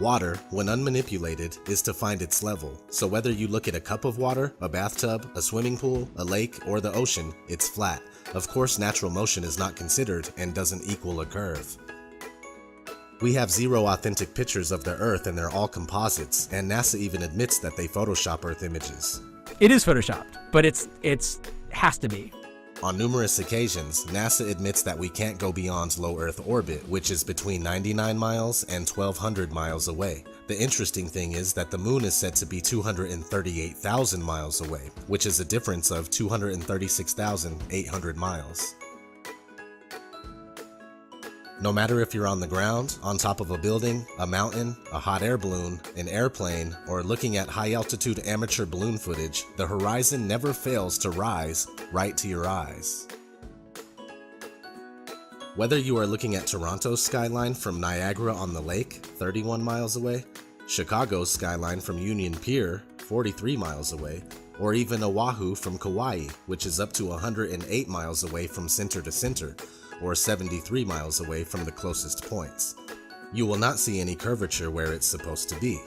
Water, when unmanipulated, is to find its level, so whether you look at a cup of water, a bathtub, a swimming pool, a lake, or the ocean, it's flat. Of course, natural motion is not considered and doesn't equal a curve. We have zero authentic pictures of the Earth and they're all composites, and NASA even admits that they Photoshop Earth images. It is Photoshopped, but it's has to be. On numerous occasions, NASA admits that we can't go beyond low Earth orbit, which is between 99 miles and 1,200 miles away. The interesting thing is that the moon is said to be 238,000 miles away, which is a difference of 236,800 miles. No matter if you're on the ground, on top of a building, a mountain, a hot air balloon, an airplane, or looking at high-altitude amateur balloon footage, the horizon never fails to rise right to your eyes. Whether you are looking at Toronto's skyline from Niagara on the Lake, 31 miles away, Chicago's skyline from Union Pier, 43 miles away, or even Oahu from Kauai, which is up to 108 miles away from center to center, or 73 miles away from the closest points. You will not see any curvature where it's supposed to be.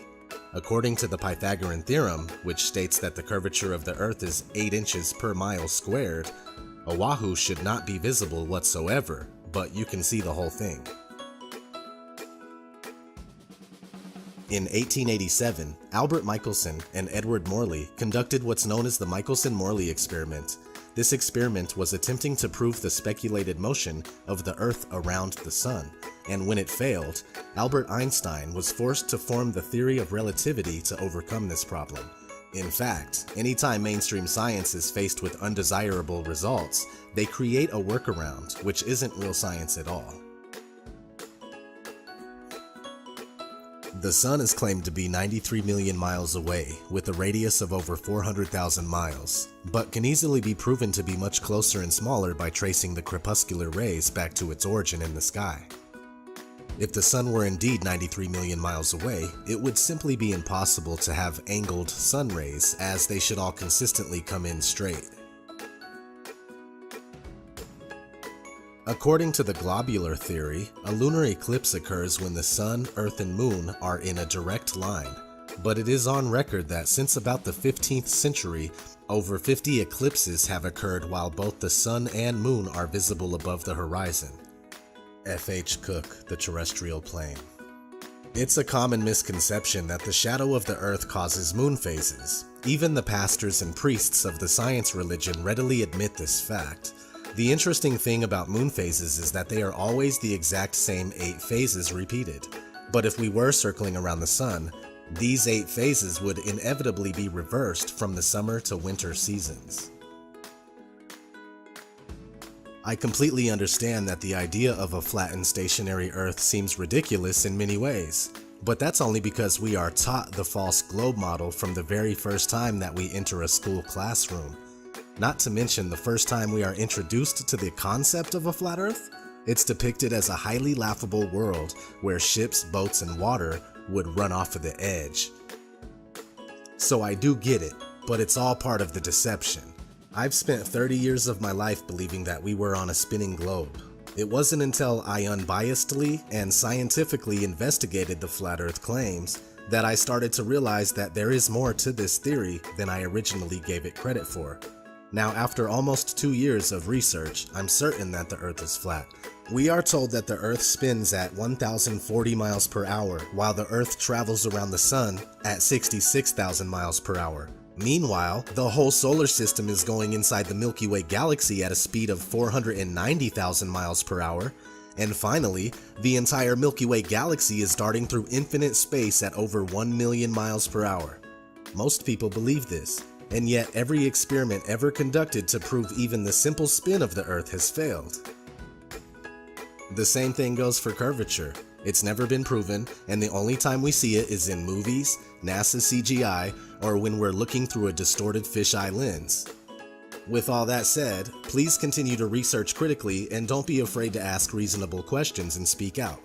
According to the Pythagorean theorem, which states that the curvature of the Earth is 8 inches per mile squared, Oahu should not be visible whatsoever, but you can see the whole thing. In 1887, Albert Michelson and Edward Morley conducted what's known as the Michelson-Morley experiment. This experiment was attempting to prove the speculated motion of the Earth around the Sun, and when it failed, Albert Einstein was forced to form the theory of relativity to overcome this problem. In fact, anytime mainstream science is faced with undesirable results, they create a workaround, which isn't real science at all. The Sun is claimed to be 93 million miles away, with a radius of over 400,000 miles, but can easily be proven to be much closer and smaller by tracing the crepuscular rays back to its origin in the sky. If the Sun were indeed 93 million miles away, it would simply be impossible to have angled sun rays, as they should all consistently come in straight. According to the globular theory, a lunar eclipse occurs when the Sun, Earth, and Moon are in a direct line, but it is on record that since about the 15th century, over 50 eclipses have occurred while both the Sun and Moon are visible above the horizon. F.H. Cook, The Terrestrial Plane. It's a common misconception that the shadow of the Earth causes moon phases. Even the pastors and priests of the science religion readily admit this fact. The interesting thing about moon phases is that they are always the exact same 8 phases repeated. But if we were circling around the Sun, these 8 phases would inevitably be reversed from the summer to winter seasons. I completely understand that the idea of a flattened stationary Earth seems ridiculous in many ways, but that's only because we are taught the false globe model from the very first time that we enter a school classroom. Not to mention the first time we are introduced to the concept of a flat Earth, it's depicted as a highly laughable world where ships, boats, and water would run off of the edge. So I do get it, but it's all part of the deception. I've spent 30 years of my life believing that we were on a spinning globe. It wasn't until I unbiasedly and scientifically investigated the flat Earth claims that I started to realize that there is more to this theory than I originally gave it credit for. Now, after almost 2 years of research, I'm certain that the Earth is flat. We are told that the Earth spins at 1,040 miles per hour, while the Earth travels around the Sun at 66,000 miles per hour. Meanwhile, the whole solar system is going inside the Milky Way galaxy at a speed of 490,000 miles per hour. And finally, the entire Milky Way galaxy is darting through infinite space at over 1 million miles per hour. Most people believe this. And yet every experiment ever conducted to prove even the simple spin of the Earth has failed. The same thing goes for curvature. It's never been proven, and the only time we see it is in movies, NASA CGI, or when we're looking through a distorted fisheye lens. With all that said, please continue to research critically and don't be afraid to ask reasonable questions and speak out.